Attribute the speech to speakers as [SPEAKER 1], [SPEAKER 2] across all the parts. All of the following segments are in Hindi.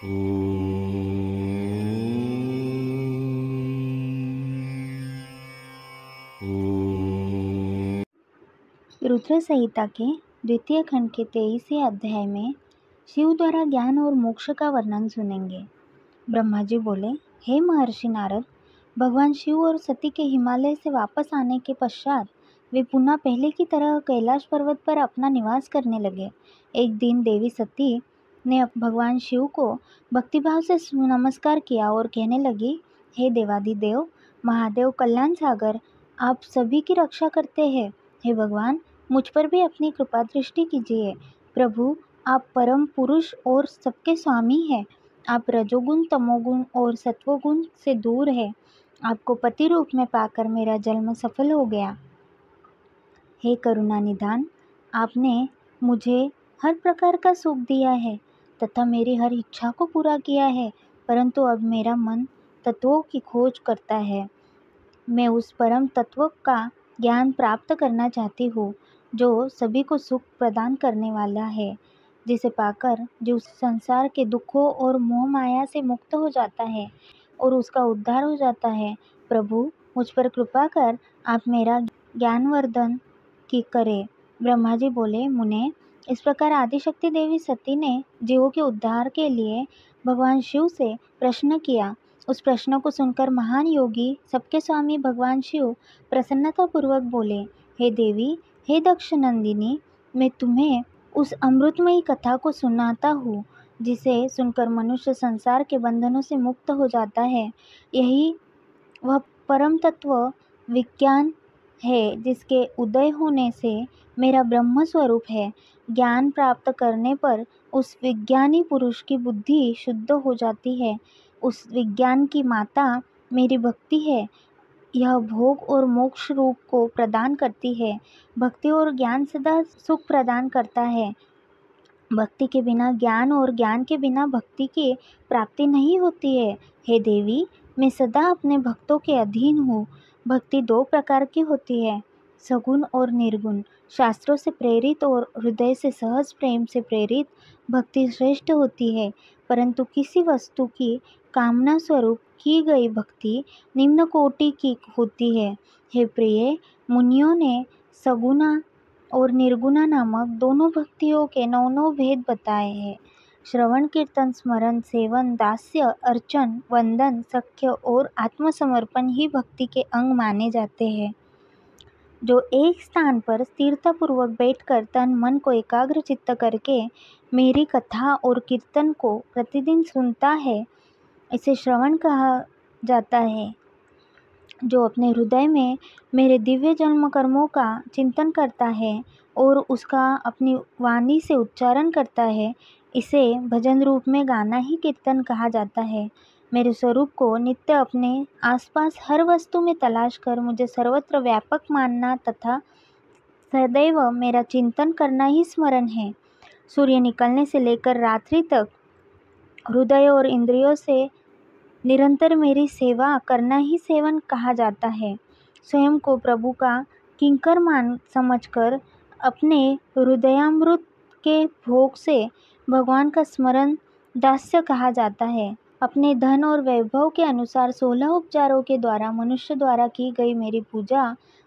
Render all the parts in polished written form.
[SPEAKER 1] रुद्र संहिता के द्वितीय खंड के 23वें अध्याय में शिव द्वारा ज्ञान और मोक्ष का वर्णन सुनेंगे। ब्रह्मा जी बोले, हे महर्षि नारद, भगवान शिव और सती के हिमालय से वापस आने के पश्चात वे पुनः पहले की तरह कैलाश पर्वत पर अपना निवास करने लगे। एक दिन देवी सती ने भगवान शिव को भक्तिभाव से नमस्कार किया और कहने लगी, हे देवादिदेव महादेव कल्याण सागर, आप सभी की रक्षा करते हैं। हे भगवान, मुझ पर भी अपनी कृपा दृष्टि कीजिए। प्रभु, आप परम पुरुष और सबके स्वामी हैं। आप रजोगुण, तमोगुण और सत्वगुण से दूर है। आपको पति रूप में पाकर मेरा जन्म सफल हो गया। हे करुणा निधान, आपने मुझे हर प्रकार का सुख दिया है तथा मेरी हर इच्छा को पूरा किया है, परंतु अब मेरा मन तत्वों की खोज करता है। मैं उस परम तत्व का ज्ञान प्राप्त करना चाहती हूँ जो सभी को सुख प्रदान करने वाला है, जिसे पाकर जो संसार के दुखों और मोह माया से मुक्त हो जाता है और उसका उद्धार हो जाता है। प्रभु, मुझ पर कृपा कर आप मेरा ज्ञानवर्धन की करें। ब्रह्मा जी बोले, मुने, इस प्रकार आदिशक्ति देवी सती ने जीवों के उद्धार के लिए भगवान शिव से प्रश्न किया। उस प्रश्न को सुनकर महान योगी सबके स्वामी भगवान शिव प्रसन्नतापूर्वक बोले, हे देवी, हे दक्ष नंदिनी, मैं तुम्हें उस अमृतमयी कथा को सुनाता हूँ जिसे सुनकर मनुष्य संसार के बंधनों से मुक्त हो जाता है। यही वह परम तत्व विज्ञान है जिसके उदय होने से मेरा ब्रह्म स्वरूप है। ज्ञान प्राप्त करने पर उस विज्ञानी पुरुष की बुद्धि शुद्ध हो जाती है। उस विज्ञान की माता मेरी भक्ति है। यह भोग और मोक्ष रूप को प्रदान करती है। भक्ति और ज्ञान सदा सुख प्रदान करता है। भक्ति के बिना ज्ञान और ज्ञान के बिना भक्ति की प्राप्ति नहीं होती है। हे देवी, मैं सदा अपने भक्तों के अधीन हूँ। भक्ति दो प्रकार की होती है, सगुण और निर्गुण। शास्त्रों से प्रेरित और हृदय से सहज प्रेम से प्रेरित भक्ति श्रेष्ठ होती है, परंतु किसी वस्तु की कामना स्वरूप की गई भक्ति निम्न कोटि की होती है। हे प्रिय, मुनियों ने सगुणा और निर्गुणा नामक दोनों भक्तियों के 9 भेद बताए हैं। श्रवण, कीर्तन, स्मरण, सेवन, दास्य, अर्चन, वंदन, सख्य और आत्मसमर्पण ही भक्ति के अंग माने जाते हैं। जो एक स्थान पर स्थिरतापूर्वक बैठकर तन मन को एकाग्र चित्त करके मेरी कथा और कीर्तन को प्रतिदिन सुनता है, इसे श्रवण कहा जाता है। जो अपने हृदय में मेरे दिव्य जन्म कर्मों का चिंतन करता है और उसका अपनी वाणी से उच्चारण करता है, इसे भजन रूप में गाना ही कीर्तन कहा जाता है। मेरे स्वरूप को नित्य अपने आसपास हर वस्तु में तलाश कर मुझे सर्वत्र व्यापक मानना तथा सदैव मेरा चिंतन करना ही स्मरण है। सूर्य निकलने से लेकर रात्रि तक हृदय और इंद्रियों से निरंतर मेरी सेवा करना ही सेवन कहा जाता है। स्वयं को प्रभु का किंकर मान समझकर अपने हृदयामृत के भोग से भगवान का स्मरण दास्य कहा जाता है। अपने धन और वैभव के अनुसार 16 उपचारों के द्वारा मनुष्य द्वारा की गई मेरी पूजा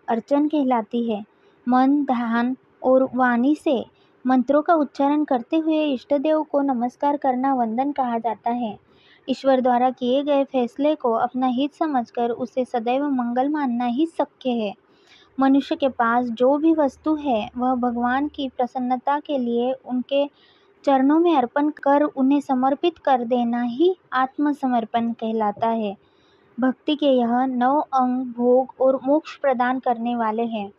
[SPEAKER 1] अर्चन कहलाती है। मन, ध्यान और वाणी से मंत्रों का उच्चारण करते हुए इष्ट देव को नमस्कार करना वंदन कहा जाता है। ईश्वर द्वारा किए गए फैसले को अपना हित समझकर उसे सदैव मंगल मानना ही सख्य है। मनुष्य के पास जो भी वस्तु है वह भगवान की प्रसन्नता के लिए उनके चरणों में अर्पण कर उन्हें समर्पित कर देना ही आत्मसमर्पण कहलाता है। भक्ति के यह 9 अंग भोग और मोक्ष प्रदान करने वाले हैं।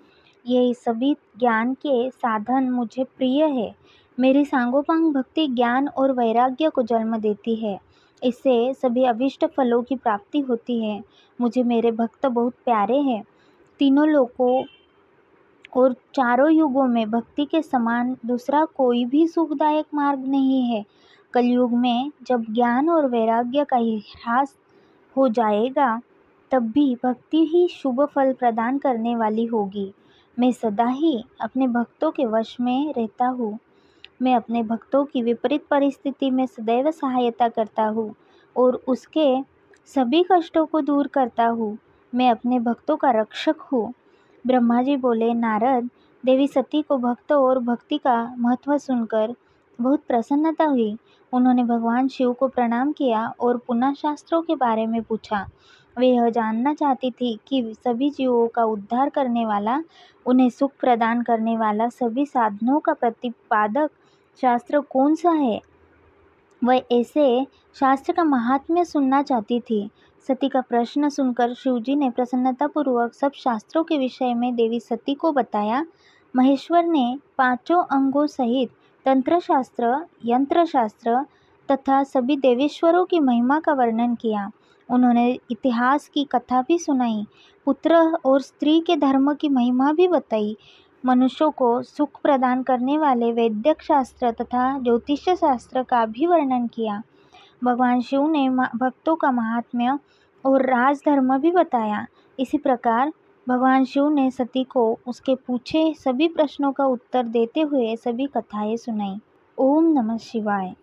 [SPEAKER 1] ये सभी ज्ञान के साधन मुझे प्रिय है। मेरी सांगोपांग भक्ति ज्ञान और वैराग्य को जन्म देती है। इससे सभी अभिष्ट फलों की प्राप्ति होती है। मुझे मेरे भक्त बहुत प्यारे हैं। तीनों लोकों और चारों युगों में भक्ति के समान दूसरा कोई भी सुखदायक मार्ग नहीं है। कलयुग में जब ज्ञान और वैराग्य का ह्रास हो जाएगा, तब भी भक्ति ही शुभ फल प्रदान करने वाली होगी। मैं सदा ही अपने भक्तों के वश में रहता हूँ। मैं अपने भक्तों की विपरीत परिस्थिति में सदैव सहायता करता हूँ और उसके सभी कष्टों को दूर करता हूँ। मैं अपने भक्तों का रक्षक हूँ। ब्रह्मा जी बोले, नारद, देवी सती को भक्त और भक्ति का महत्व सुनकर बहुत प्रसन्नता हुई। उन्होंने भगवान शिव को प्रणाम किया और पुनः शास्त्रों के बारे में पूछा। वे यह जानना चाहती थी कि सभी जीवों का उद्धार करने वाला, उन्हें सुख प्रदान करने वाला, सभी साधनों का प्रतिपादक शास्त्र कौन सा है। वह ऐसे शास्त्र का महात्म्य सुनना चाहती थी। सती का प्रश्न सुनकर शिवजी ने प्रसन्नतापूर्वक सब शास्त्रों के विषय में देवी सती को बताया। महेश्वर ने 5 अंगों सहित तंत्रशास्त्र, यंत्रशास्त्र तथा सभी देवेश्वरों की महिमा का वर्णन किया। उन्होंने इतिहास की कथा भी सुनाई, पुत्र और स्त्री के धर्म की महिमा भी बताई, मनुष्यों को सुख प्रदान करने वाले वैदिक शास्त्र तथा ज्योतिष शास्त्र का भी वर्णन किया। भगवान शिव ने भक्तों का महात्म्य और राजधर्म भी बताया। इसी प्रकार भगवान शिव ने सती को उसके पूछे सभी प्रश्नों का उत्तर देते हुए सभी कथाएं सुनाई। ओम नमः शिवाय।